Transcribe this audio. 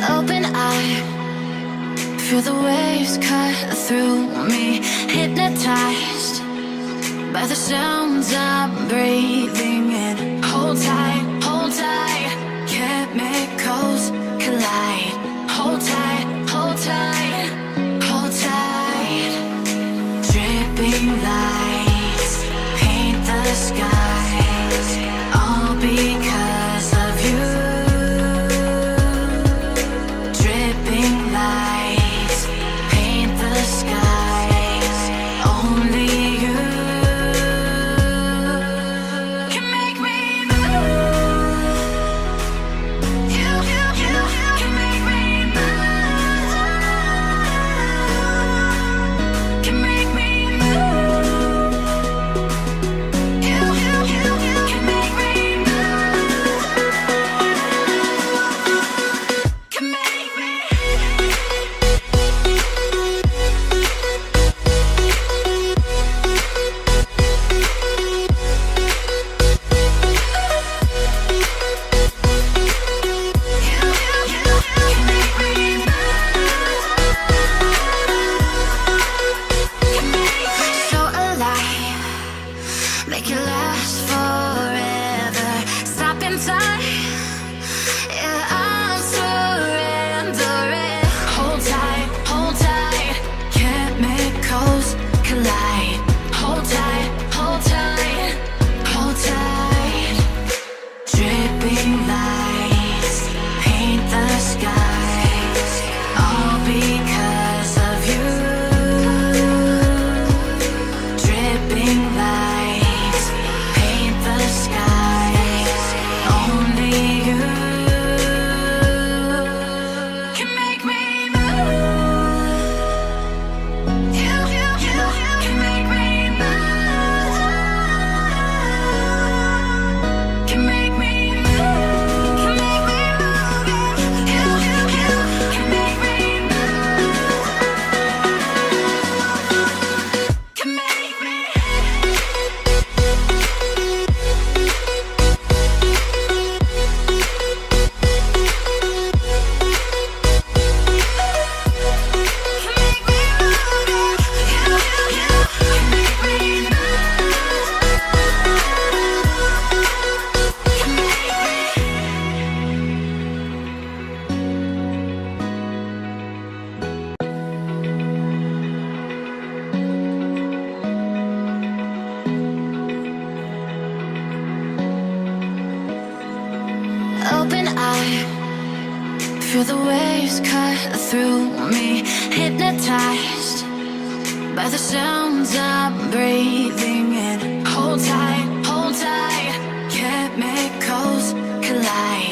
Open eye, feel the waves cut through me. Hypnotized by the sounds I'm breathing in. Hold tight, chemicals collide. Hold tight, hold tight, hold tight. Dripping lights paint the skies, all because of you. Dripping lights paint the skies, only you can make me move. You can make me move. Can make me move. You can make me move. Can make me. So alive, make it last forever. Stop in time, yeah, I'm surrendering. Hold tight, chemicals collide. Hold tight, hold tight, hold tight. Dripping lights paint the skies, all because of you. Dripping lights paint the skies, only you can make me move. You can make me move. Can make me move. Can make me move. You can make me move. Can make me. Open eye, feel the waves cut through me. Hypnotized by the sounds I'm breathing in. Hold tight, chemicals collide.